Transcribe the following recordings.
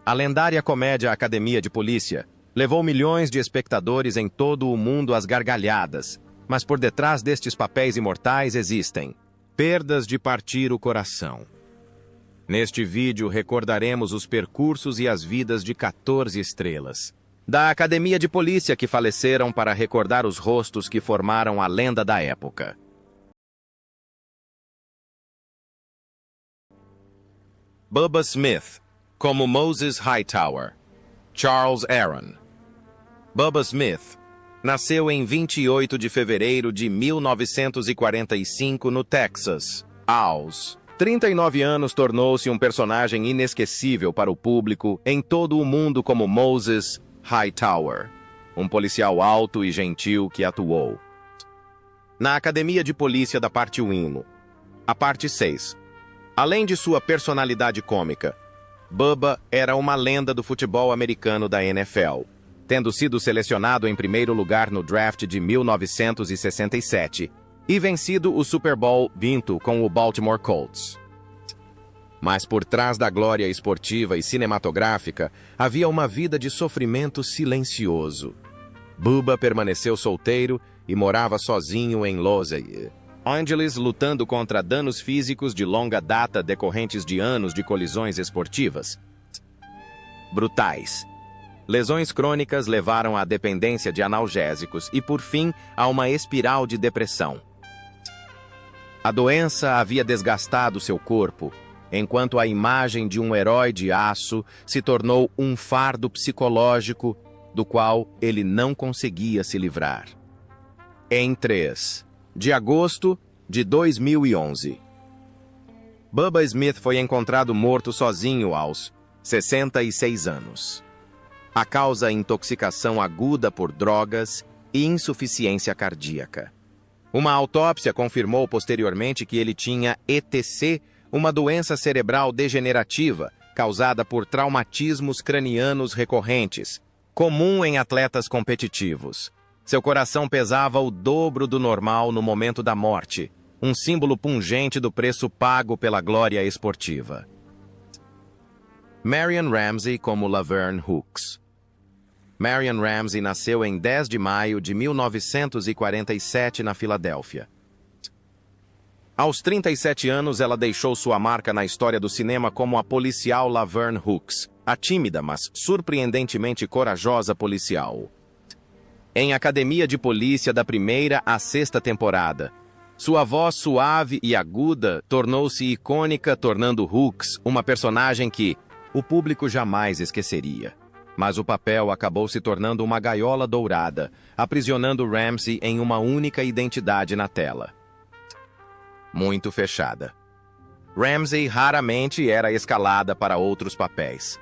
A lendária comédia Academia de Polícia levou milhões de espectadores em todo o mundo às gargalhadas, mas por detrás destes papéis imortais existem perdas de partir o coração. Neste vídeo recordaremos os percursos e as vidas de 14 estrelas da Academia de Polícia que faleceram para recordar os rostos que formaram a lenda da época. Bubba Smith, como Moses Hightower. Charles Aaron. Bubba Smith nasceu em 28 de fevereiro de 1945 no Texas. Aos 39 anos, tornou-se um personagem inesquecível para o público em todo o mundo como Moses Hightower, um policial alto e gentil que atuou na Academia de Polícia da Parte 1. A Parte 6. Além de sua personalidade cômica, Bubba era uma lenda do futebol americano da NFL, tendo sido selecionado em primeiro lugar no draft de 1967 e vencido o Super Bowl XX com o Baltimore Colts. Mas por trás da glória esportiva e cinematográfica, havia uma vida de sofrimento silencioso. Bubba permaneceu solteiro e morava sozinho em Los Angeles, lutando contra danos físicos de longa data decorrentes de anos de colisões esportivas brutais. Lesões crônicas levaram à dependência de analgésicos e, por fim, a uma espiral de depressão. A doença havia desgastado seu corpo, enquanto a imagem de um herói de aço se tornou um fardo psicológico do qual ele não conseguia se livrar. Em 3 de agosto de 2011, Bubba Smith foi encontrado morto sozinho aos 66 anos. A causa: intoxicação aguda por drogas e insuficiência cardíaca. Uma autópsia confirmou posteriormente que ele tinha ETC, uma doença cerebral degenerativa causada por traumatismos cranianos recorrentes, comum em atletas competitivos. Seu coração pesava o dobro do normal no momento da morte, um símbolo pungente do preço pago pela glória esportiva. Marion Ramsey como Laverne Hooks. Marion Ramsey nasceu em 10 de maio de 1947 na Filadélfia. Aos 37 anos, ela deixou sua marca na história do cinema como a policial Laverne Hooks, a tímida, mas surpreendentemente corajosa policial em Academia de Polícia da primeira à sexta temporada. Sua voz suave e aguda tornou-se icônica, tornando Hooks uma personagem que o público jamais esqueceria. Mas o papel acabou se tornando uma gaiola dourada, aprisionando Ramsey em uma única identidade na tela. Muito fechada. Ramsey raramente era escalada para outros papéis.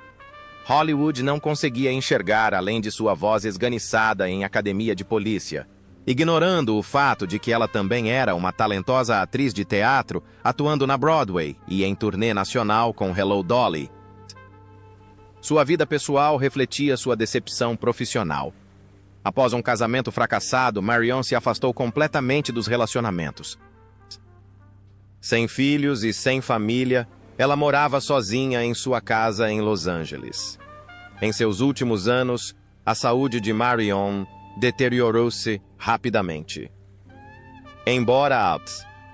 Hollywood não conseguia enxergar além de sua voz esganiçada em Academia de Polícia, ignorando o fato de que ela também era uma talentosa atriz de teatro atuando na Broadway e em turnê nacional com Hello Dolly. Sua vida pessoal refletia sua decepção profissional. Após um casamento fracassado, Marion se afastou completamente dos relacionamentos. Sem filhos e sem família, ela morava sozinha em sua casa em Los Angeles. Em seus últimos anos, a saúde de Marion deteriorou-se rapidamente. Embora a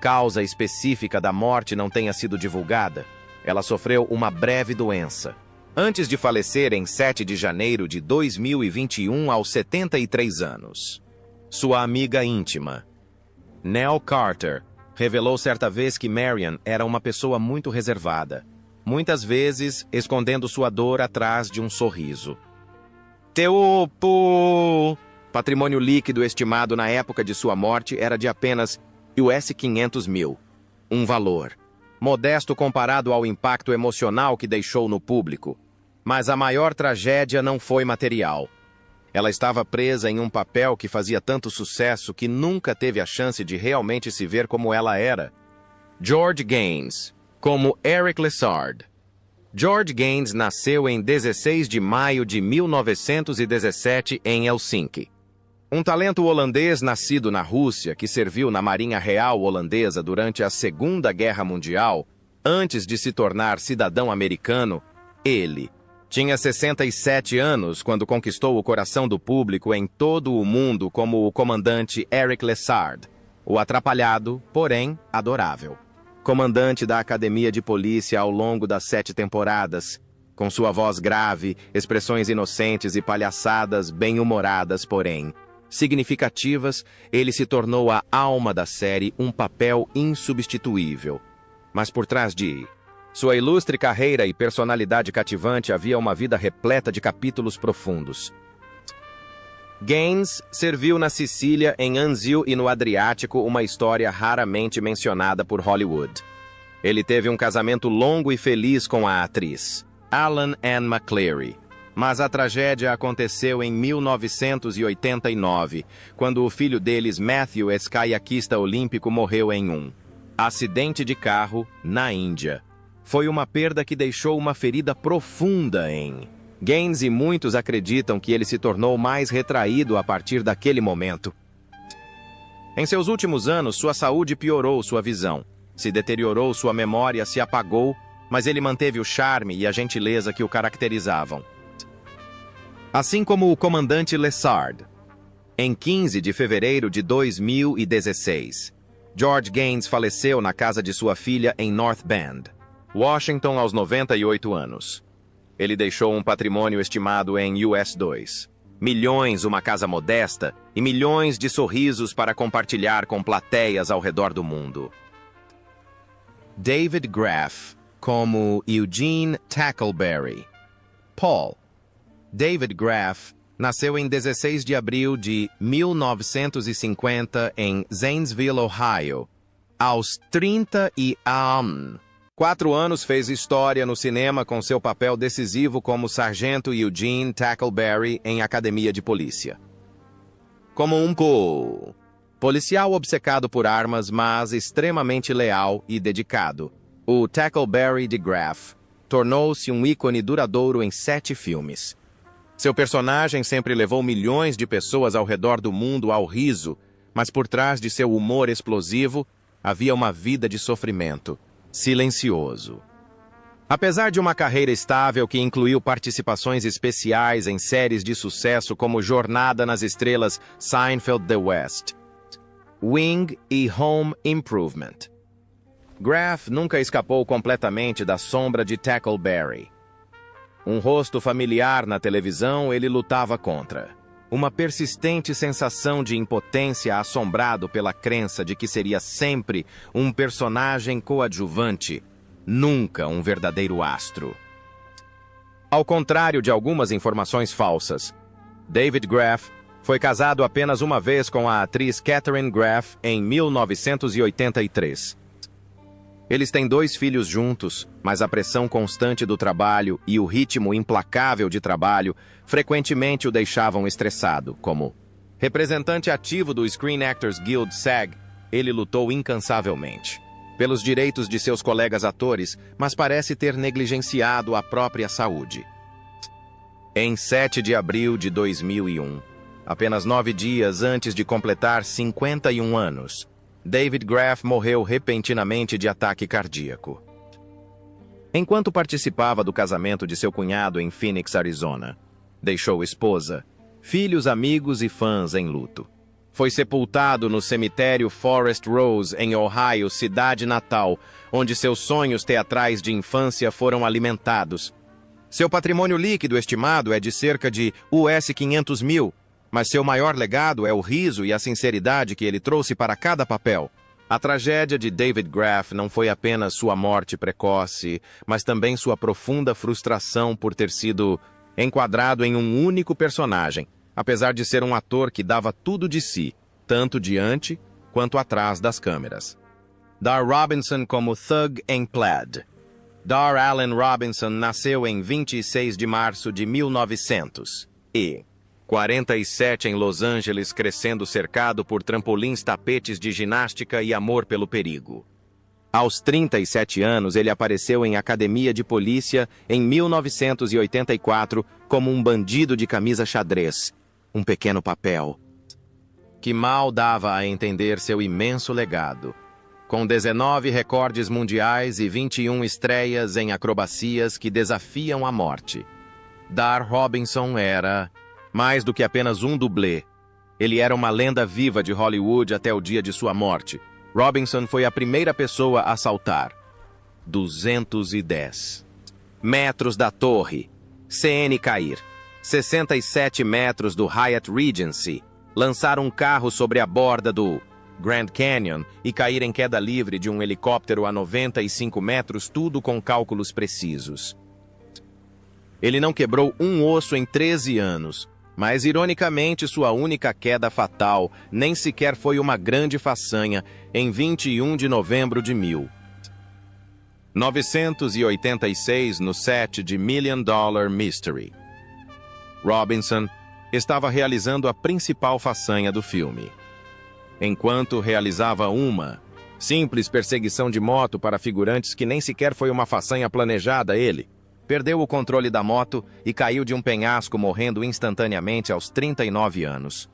causa específica da morte não tenha sido divulgada, ela sofreu uma breve doença, antes de falecer em 7 de janeiro de 2021 aos 73 anos. Sua amiga íntima, Nell Carter, revelou certa vez que Marion era uma pessoa muito reservada, muitas vezes escondendo sua dor atrás de um sorriso. Patrimônio líquido estimado na época de sua morte era de apenas US 500 mil, um valor modesto comparado ao impacto emocional que deixou no público. Mas a maior tragédia não foi material. Ela estava presa em um papel que fazia tanto sucesso que nunca teve a chance de realmente se ver como ela era. George Gaines, como Eric Lessard. George Gaines nasceu em 16 de maio de 1917 em Helsinki. Um talento holandês nascido na Rússia que serviu na Marinha Real Holandesa durante a Segunda Guerra Mundial, antes de se tornar cidadão americano, ele, Tinha 67 anos quando conquistou o coração do público em todo o mundo como o comandante Eric Lessard, o atrapalhado, porém adorável. Comandante da Academia de Polícia ao longo das 7 temporadas, com sua voz grave, expressões inocentes e palhaçadas bem-humoradas, porém significativas, ele se tornou a alma da série, um papel insubstituível. Mas por trás de sua ilustre carreira e personalidade cativante havia uma vida repleta de capítulos profundos. Gaines serviu na Sicília, em Anzio e no Adriático, uma história raramente mencionada por Hollywood. Ele teve um casamento longo e feliz com a atriz Alan Ann McCleary. Mas a tragédia aconteceu em 1989, quando o filho deles, Matthew, escaiaquista olímpico, morreu em um acidente de carro na Índia. Foi uma perda que deixou uma ferida profunda em Gaines, e muitos acreditam que ele se tornou mais retraído a partir daquele momento. Em seus últimos anos, sua saúde piorou, sua visão se deteriorou, sua memória se apagou, mas ele manteve o charme e a gentileza que o caracterizavam. Assim como o comandante Lessard. Em 15 de fevereiro de 2016, George Gaines faleceu na casa de sua filha em North Bend, Washington, aos 98 anos. Ele deixou um patrimônio estimado em US$ 2 milhões, uma casa modesta e milhões de sorrisos para compartilhar com plateias ao redor do mundo. David Graff, como Eugene Tackleberry. Paul. David Graff nasceu em 16 de abril de 1950 em Zanesville, Ohio. Aos 4 anos fez história no cinema com seu papel decisivo como Sargento Eugene Tackleberry em Academia de Polícia. Como um policial obcecado por armas, mas extremamente leal e dedicado, o Tackleberry de Graff tornou-se um ícone duradouro em 7 filmes. Seu personagem sempre levou milhões de pessoas ao redor do mundo ao riso, mas por trás de seu humor explosivo havia uma vida de sofrimento, silencioso. Apesar de uma carreira estável que incluiu participações especiais em séries de sucesso como Jornada nas Estrelas, Seinfeld, The West Wing e Home Improvement, Graff nunca escapou completamente da sombra de Tackleberry. Um rosto familiar na televisão, ele lutava contra uma persistente sensação de impotência, assombrado pela crença de que seria sempre um personagem coadjuvante, nunca um verdadeiro astro. Ao contrário de algumas informações falsas, David Graff foi casado apenas uma vez com a atriz Katharine Graff em 1983. Eles têm 2 filhos juntos, mas a pressão constante do trabalho e o ritmo implacável de trabalho frequentemente o deixavam estressado. Como representante ativo do Screen Actors Guild SAG, ele lutou incansavelmente pelos direitos de seus colegas atores, mas parece ter negligenciado a própria saúde. Em 7 de abril de 2001, apenas 9 dias antes de completar 51 anos, David Graff morreu repentinamente de ataque cardíaco. Enquanto participava do casamento de seu cunhado em Phoenix, Arizona, deixou esposa, filhos, amigos e fãs em luto. Foi sepultado no cemitério Forest Rose, em Ohio, cidade natal, onde seus sonhos teatrais de infância foram alimentados. Seu patrimônio líquido estimado é de cerca de US$ 500 mil, mas seu maior legado é o riso e a sinceridade que ele trouxe para cada papel. A tragédia de David Graff não foi apenas sua morte precoce, mas também sua profunda frustração por ter sido enquadrado em um único personagem, apesar de ser um ator que dava tudo de si, tanto diante quanto atrás das câmeras. Dar Robinson como Thug em Plaid. Dar Allen Robinson nasceu em 26 de março de 1947 em Los Angeles, crescendo cercado por trampolins, tapetes de ginástica e amor pelo perigo. Aos 37 anos, ele apareceu em Academia de Polícia em 1984 como um bandido de camisa xadrez, um pequeno papel que mal dava a entender seu imenso legado. Com 19 recordes mundiais e 21 estreias em acrobacias que desafiam a morte, Dar Robinson era mais do que apenas um dublê. Ele era uma lenda viva de Hollywood até o dia de sua morte. Robinson foi a primeira pessoa a saltar 210 metros da torre CN cair 67 metros do Hyatt Regency, lançar um carro sobre a borda do Grand Canyon e cair em queda livre de um helicóptero a 95 metros, tudo com cálculos precisos. Ele não quebrou um osso em 13 anos, mas ironicamente sua única queda fatal nem sequer foi uma grande façanha em 21 de novembro de 1986 no set de Million Dollar Mystery. Robinson estava realizando a principal façanha do filme. Enquanto realizava uma simples perseguição de moto para figurantes que nem sequer foi uma façanha planejada, ele perdeu o controle da moto e caiu de um penhasco, morrendo instantaneamente aos 39 anos.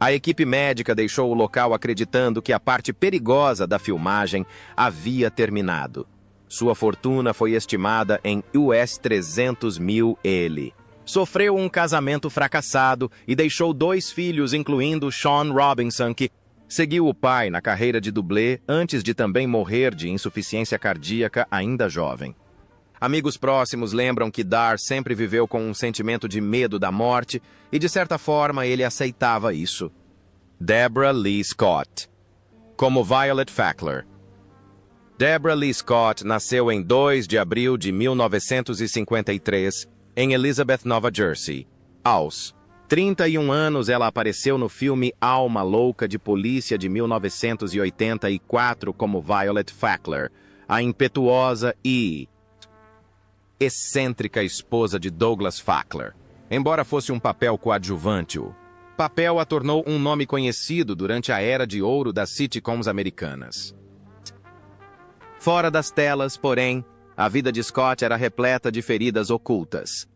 A equipe médica deixou o local acreditando que a parte perigosa da filmagem havia terminado. Sua fortuna foi estimada em US 300 mil. Ele sofreu um casamento fracassado e deixou 2 filhos, incluindo Sean Robinson, que seguiu o pai na carreira de dublê antes de também morrer de insuficiência cardíaca ainda jovem. Amigos próximos lembram que Dar sempre viveu com um sentimento de medo da morte e, de certa forma, ele aceitava isso. Deborah Lee Scott, como Violet Fackler. Deborah Lee Scott nasceu em 2 de abril de 1953, em Elizabeth, Nova Jersey. Aos 31 anos, ela apareceu no filme Alma Louca de Polícia de 1984 como Violet Fackler, a impetuosa e excêntrica esposa de Douglas Fackler. Embora fosse um papel coadjuvante, o papel a tornou um nome conhecido durante a era de ouro das sitcoms americanas. Fora das telas, porém, a vida de Scott era repleta de feridas ocultas.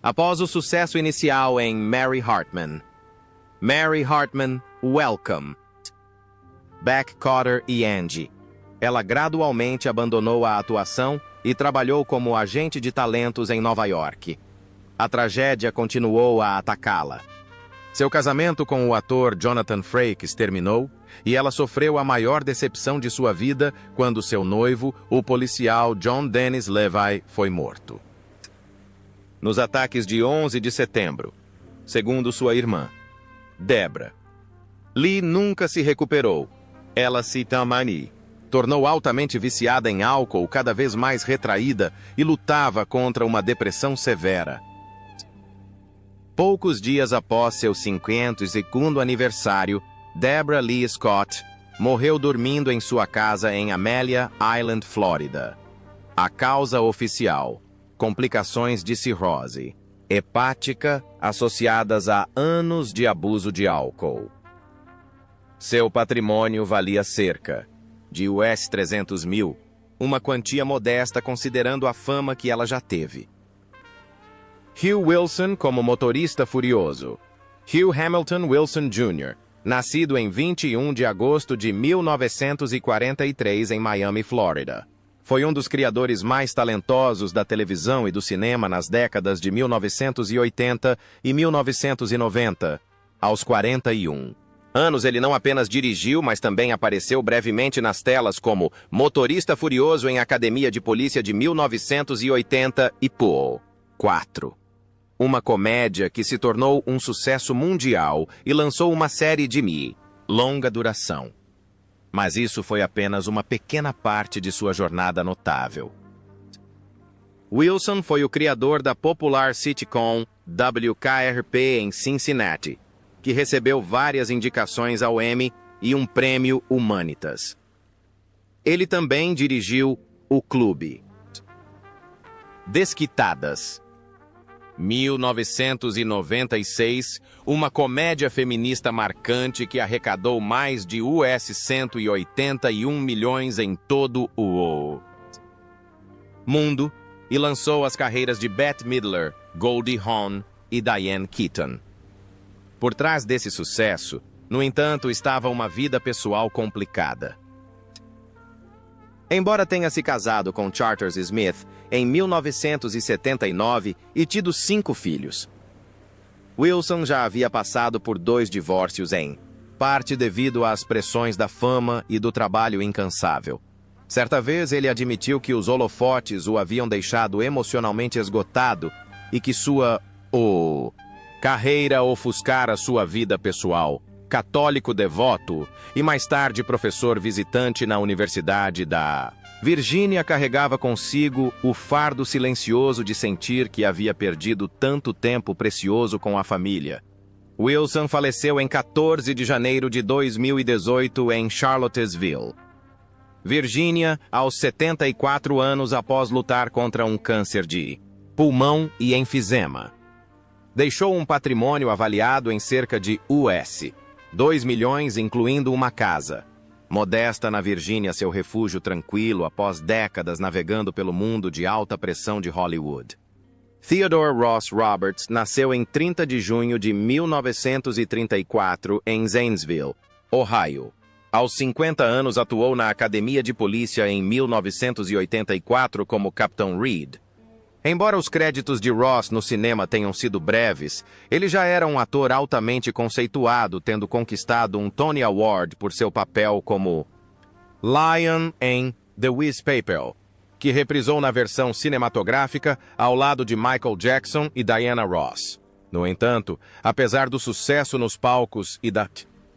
Após o sucesso inicial em Mary Hartman, Welcome, Beck Cotter e Angie, ela gradualmente abandonou a atuação e trabalhou como agente de talentos em Nova York. A tragédia continuou a atacá-la. Seu casamento com o ator Jonathan Frakes terminou e ela sofreu a maior decepção de sua vida quando seu noivo, o policial John Dennis Levi, foi morto. Nos ataques de 11 de setembro, segundo sua irmã, Deborah, Lee nunca se recuperou. Ela se tornou altamente viciada em álcool, cada vez mais retraída e lutava contra uma depressão severa. Poucos dias após seu 52º aniversário, Deborah Lee Scott morreu dormindo em sua casa em Amelia Island, Flórida. A causa oficial: complicações de cirrose hepática associadas a anos de abuso de álcool. Seu patrimônio valia cerca de US 300 mil, uma quantia modesta considerando a fama que ela já teve. Hugh Wilson como motorista furioso. Hugh Hamilton Wilson Jr., nascido em 21 de agosto de 1943 em Miami, Flórida. Foi um dos criadores mais talentosos da televisão e do cinema nas décadas de 1980 e 1990. Aos 41 anos, ele não apenas dirigiu, mas também apareceu brevemente nas telas como motorista furioso em Academia de Polícia de 1980 e Pool 4. Uma comédia que se tornou um sucesso mundial e lançou uma série de longa duração. Mas isso foi apenas uma pequena parte de sua jornada notável. Wilson foi o criador da popular sitcom WKRP em Cincinnati, que recebeu várias indicações ao Emmy e um prêmio Humanitas. Ele também dirigiu O Clube. Desquitadas. 1996, uma comédia feminista marcante que arrecadou mais de US 181 milhões em todo o mundo e lançou as carreiras de Bette Midler, Goldie Hawn e Diane Keaton. Por trás desse sucesso, no entanto, estava uma vida pessoal complicada. Embora tenha se casado com Charters Smith em 1979 e tido 5 filhos. Wilson já havia passado por 2 divórcios em parte devido às pressões da fama e do trabalho incansável. Certa vez ele admitiu que os holofotes o haviam deixado emocionalmente esgotado e que sua carreira ofuscara sua vida pessoal. Católico devoto e mais tarde professor visitante na Universidade da Virgínia, carregava consigo o fardo silencioso de sentir que havia perdido tanto tempo precioso com a família. Wilson faleceu em 14 de janeiro de 2018 em Charlottesville, Virgínia, aos 74 anos após lutar contra um câncer de pulmão e enfisema. Deixou um patrimônio avaliado em cerca de US$ 2 milhões, incluindo uma casa. Modesta na Virgínia, seu refúgio tranquilo após décadas navegando pelo mundo de alta pressão de Hollywood. Theodore Ross Roberts nasceu em 30 de junho de 1934 em Zanesville, Ohio. Aos 50 anos atuou na Academia de Polícia em 1984 como Capitão Reed. Embora os créditos de Ross no cinema tenham sido breves, ele já era um ator altamente conceituado, tendo conquistado um Tony Award por seu papel como Lion em The Wiz Papel, que reprisou na versão cinematográfica ao lado de Michael Jackson e Diana Ross. No entanto, apesar do sucesso nos palcos e da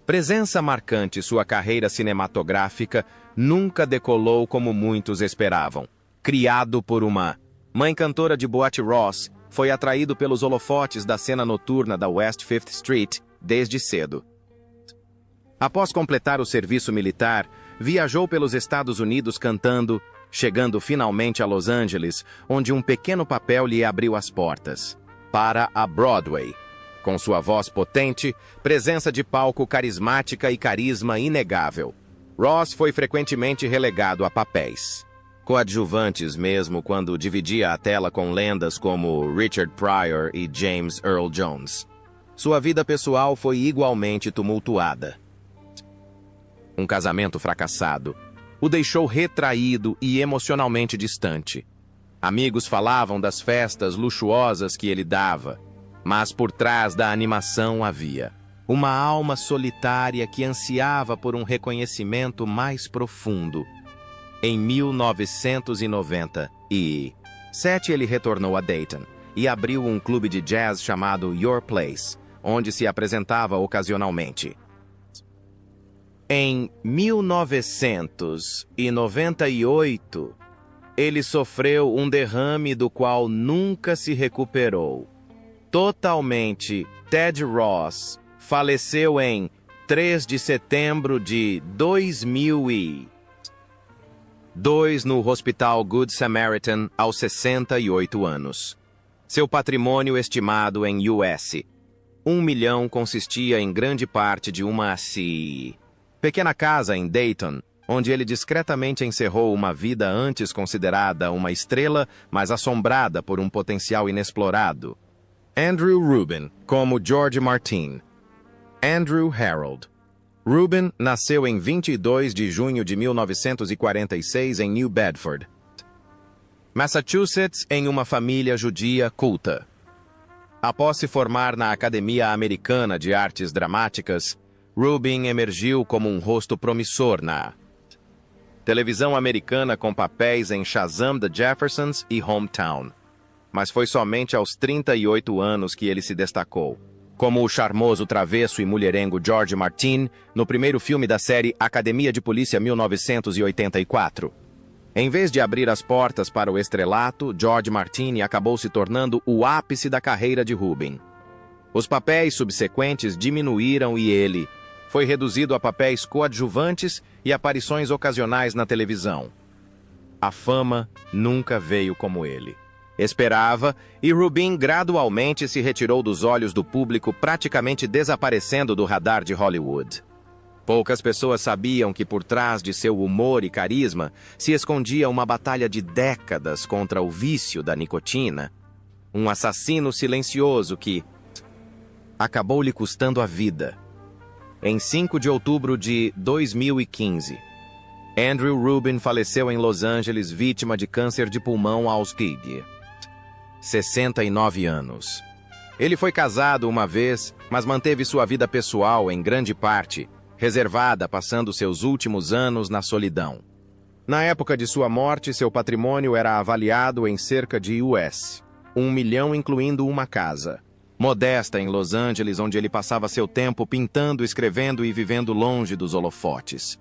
presença marcante, sua carreira cinematográfica nunca decolou como muitos esperavam. Criado por uma mãe cantora de boate, Ross foi atraído pelos holofotes da cena noturna da West 5th Street desde cedo. Após completar o serviço militar, viajou pelos Estados Unidos cantando, chegando finalmente a Los Angeles, onde um pequeno papel lhe abriu as portas para a Broadway. Com sua voz potente, presença de palco carismática e carisma inegável, Ross foi frequentemente relegado a papéis coadjuvantes, mesmo quando dividia a tela com lendas como Richard Pryor e James Earl Jones. Sua vida pessoal foi igualmente tumultuada. Um casamento fracassado o deixou retraído e emocionalmente distante. Amigos falavam das festas luxuosas que ele dava, mas por trás da animação havia uma alma solitária que ansiava por um reconhecimento mais profundo. Em 1997, ele retornou a Dayton e abriu um clube de jazz chamado Your Place, onde se apresentava ocasionalmente. Em 1998, ele sofreu um derrame do qual nunca se recuperou. Totalmente, Ted Ross faleceu em 3 de setembro de 2002 no Hospital Good Samaritan aos 68 anos. Seu patrimônio estimado em US$ 1 milhão consistia em grande parte de uma pequena casa em Dayton, onde ele discretamente encerrou uma vida antes considerada uma estrela, mas assombrada por um potencial inexplorado. Andrew Rubin, como George Martin. Andrew Harold. Rubin nasceu em 22 de junho de 1946 em New Bedford, Massachusetts, em uma família judia culta. Após se formar na Academia Americana de Artes Dramáticas, Rubin emergiu como um rosto promissor na televisão americana com papéis em Shazam the Jeffersons e Hometown. Mas foi somente aos 38 anos que ele se destacou, como o charmoso, travesso e mulherengo George Martin, no primeiro filme da série Academia de Polícia 1984. Em vez de abrir as portas para o estrelato, George Martin acabou se tornando o ápice da carreira de Rubin. Os papéis subsequentes diminuíram e ele foi reduzido a papéis coadjuvantes e aparições ocasionais na televisão. A fama nunca veio como ele esperava, e Rubin gradualmente se retirou dos olhos do público, praticamente desaparecendo do radar de Hollywood. Poucas pessoas sabiam que por trás de seu humor e carisma se escondia uma batalha de décadas contra o vício da nicotina, um assassino silencioso que acabou lhe custando a vida. Em 5 de outubro de 2015, Andrew Rubin faleceu em Los Angeles vítima de câncer de pulmão aos 69 anos. Ele foi casado uma vez, mas manteve sua vida pessoal, em grande parte, reservada, passando seus últimos anos na solidão. Na época de sua morte, seu patrimônio era avaliado em cerca de US 1 milhão, incluindo uma casa modesta em Los Angeles, onde ele passava seu tempo pintando, escrevendo e vivendo longe dos holofotes.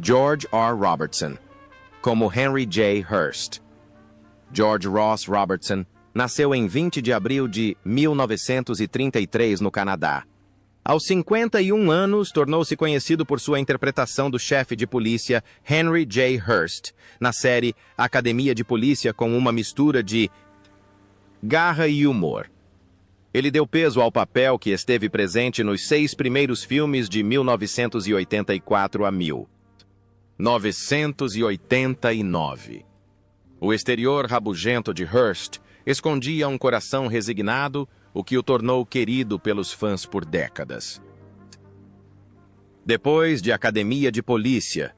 George R. Robertson, como Henry J. Hearst. George Ross Robertson nasceu em 20 de abril de 1933 no Canadá. Aos 51 anos, tornou-se conhecido por sua interpretação do chefe de polícia Henry J. Hearst, na série Academia de Polícia, com uma mistura de garra e humor. Ele deu peso ao papel que esteve presente nos 6 primeiros filmes de 1984 a 1989. O exterior rabugento de Hearst escondia um coração resignado, o que o tornou querido pelos fãs por décadas. Depois de Academia de Polícia.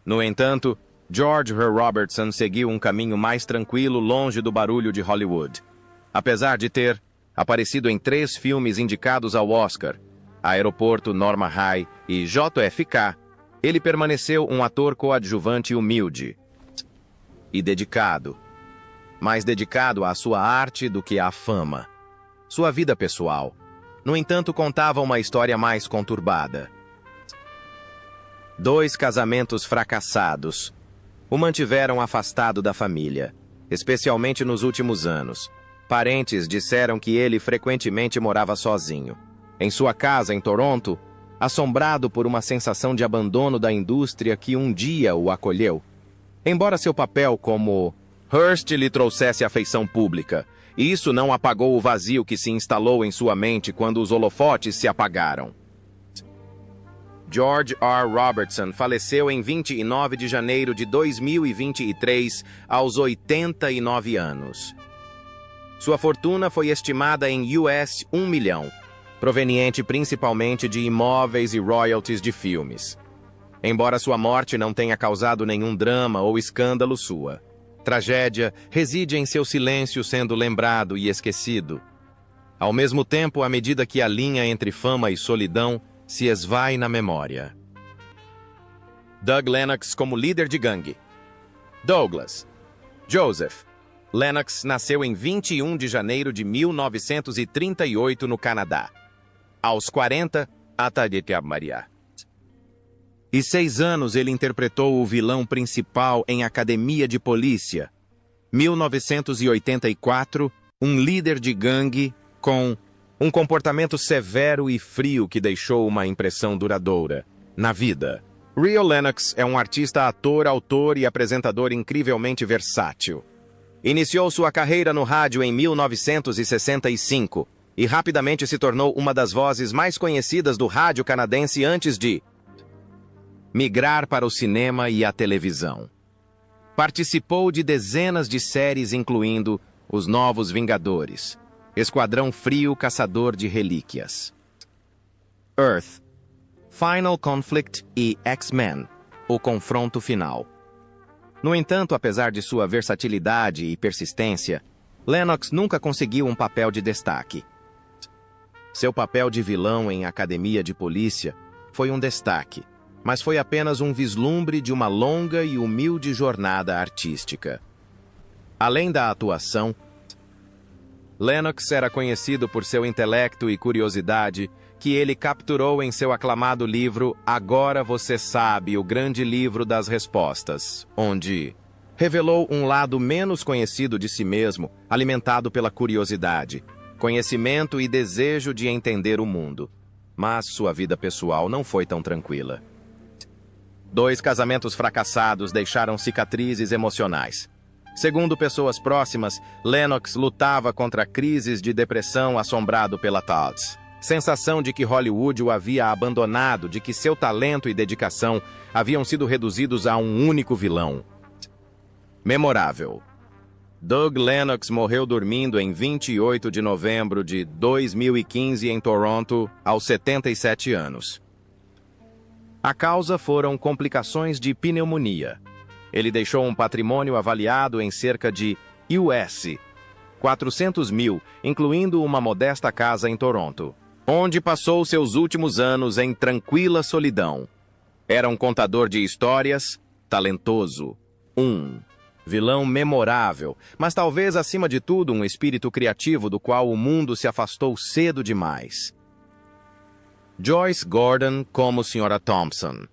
No entanto, George R. Robertson seguiu um caminho mais tranquilo, longe do barulho de Hollywood. Apesar de ter aparecido em 3 filmes indicados ao Oscar, Aeroporto, Norma High e JFK, ele permaneceu um ator coadjuvante humilde e dedicado, mais dedicado à sua arte do que à fama. Sua vida pessoal, no entanto, contava uma história mais conturbada. 2 casamentos fracassados o mantiveram afastado da família, especialmente nos últimos anos. Parentes disseram que ele frequentemente morava sozinho, em sua casa em Toronto, assombrado por uma sensação de abandono da indústria que um dia o acolheu. Embora seu papel como Hearst lhe trouxesse afeição pública, isso não apagou o vazio que se instalou em sua mente quando os holofotes se apagaram. George R. Robertson faleceu em 29 de janeiro de 2023, aos 89 anos. Sua fortuna foi estimada em US 1 milhão, proveniente principalmente de imóveis e royalties de filmes. Embora sua morte não tenha causado nenhum drama ou escândalo, sua tragédia reside em seu silêncio, sendo lembrado e esquecido. Ao mesmo tempo, à medida que a linha entre fama e solidão se esvai na memória. Doug Lennox como líder de gangue. Douglas Joseph Lennox nasceu em 21 de janeiro de 1938 no Canadá. Aos 40, e 6 anos ele interpretou o vilão principal em Academia de Polícia. 1984, um líder de gangue com um comportamento severo e frio que deixou uma impressão duradoura na vida. Rio Lennox é um artista, ator, autor e apresentador incrivelmente versátil. Iniciou sua carreira no rádio em 1965 e rapidamente se tornou uma das vozes mais conhecidas do rádio canadense antes de migrar para o cinema e a televisão. Participou de dezenas de séries, incluindo Os Novos Vingadores, Esquadrão Frio, Caçador de Relíquias, Earth, Final Conflict e X-Men, O Confronto Final. No entanto, apesar de sua versatilidade e persistência, Lennox nunca conseguiu um papel de destaque. Seu papel de vilão em Academia de Polícia foi um destaque, mas foi apenas um vislumbre de uma longa e humilde jornada artística. Além da atuação, Lennox era conhecido por seu intelecto e curiosidade, que ele capturou em seu aclamado livro Agora Você Sabe, o Grande Livro das Respostas, onde revelou um lado menos conhecido de si mesmo, alimentado pela curiosidade, conhecimento e desejo de entender o mundo. Mas sua vida pessoal não foi tão tranquila. 2 casamentos fracassados deixaram cicatrizes emocionais. Segundo pessoas próximas, Lennox lutava contra crises de depressão, assombrado pela sensação de que Hollywood o havia abandonado, de que seu talento e dedicação haviam sido reduzidos a um único vilão. Memorável. Doug Lennox morreu dormindo em 28 de novembro de 2015 em Toronto, aos 77 anos. A causa foram complicações de pneumonia. Ele deixou um patrimônio avaliado em cerca de US 400 mil, incluindo uma modesta casa em Toronto, onde passou seus últimos anos em tranquila solidão. Era um contador de histórias, talentoso, vilão memorável, mas talvez acima de tudo um espírito criativo do qual o mundo se afastou cedo demais. Joyce Gordon como Sra. Thompson.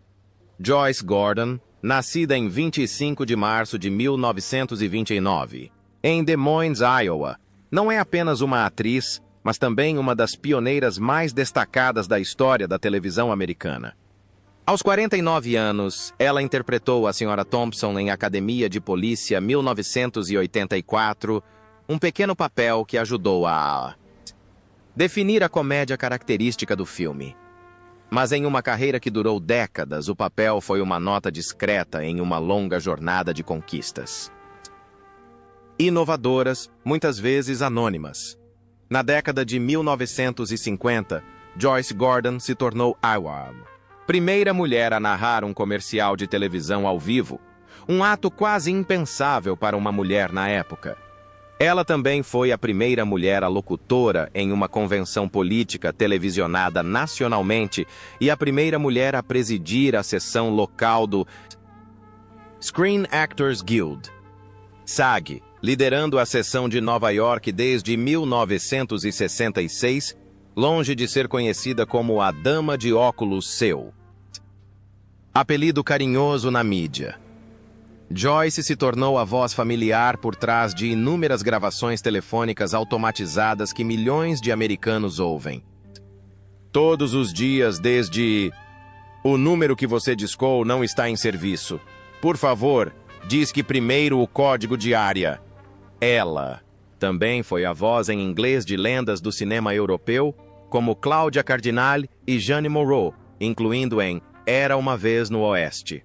Joyce Gordon, nascida em 25 de março de 1929, em Des Moines, Iowa, não é apenas uma atriz, mas também uma das pioneiras mais destacadas da história da televisão americana. Aos 49 anos, ela interpretou a Sra. Thompson em Academia de Polícia 1984, um pequeno papel que ajudou a definir a comédia característica do filme. Mas em uma carreira que durou décadas, o papel foi uma nota discreta em uma longa jornada de conquistas. Inovadoras, muitas vezes anônimas. Na década de 1950, Joyce Gordon se tornou a primeira mulher a narrar um comercial de televisão ao vivo, um ato quase impensável para uma mulher na época. Ela também foi a primeira mulher a locutora em uma convenção política televisionada nacionalmente e a primeira mulher a presidir a seção local do Screen Actors Guild, SAG, liderando a seção de Nova York desde 1966, longe de ser conhecida como a Dama de Óculos Seu. Apelido carinhoso na mídia. Joyce se tornou a voz familiar por trás de inúmeras gravações telefônicas automatizadas que milhões de americanos ouvem. Todos os dias desde... O número que você discou não está em serviço. Por favor, disque primeiro o código de área. Ela também foi a voz em inglês de lendas do cinema europeu, como Cláudia Cardinal e Jeanne Moreau, incluindo em Era uma Vez no Oeste.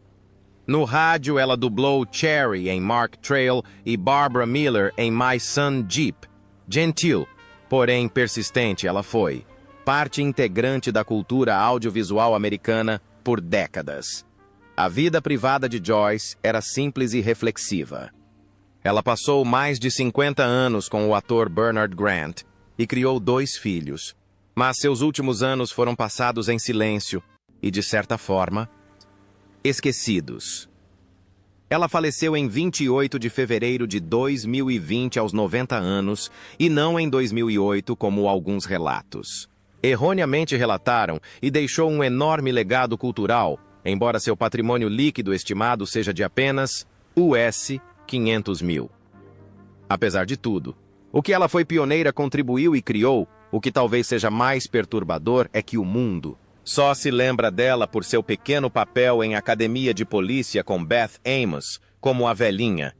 No rádio, ela dublou Cherry em Mark Trail e Barbara Miller em My Son Jeep. Gentil, porém persistente, ela foi parte integrante da cultura audiovisual americana por décadas. A vida privada de Joyce era simples e reflexiva. Ela passou mais de 50 anos com o ator Bernard Grant e criou 2 filhos, mas seus últimos anos foram passados em silêncio e, de certa forma, esquecidos. Ela faleceu em 28 de fevereiro de 2020 aos 90 anos e não em 2008 como alguns relatos erroneamente relataram, e deixou um enorme legado cultural, embora seu patrimônio líquido estimado seja de apenas US 500 mil. Apesar de tudo, o que ela foi pioneira contribuiu e criou, o que talvez seja mais perturbador é que o mundo só se lembra dela por seu pequeno papel em Academia de Polícia com Beth Amos, como a velhinha,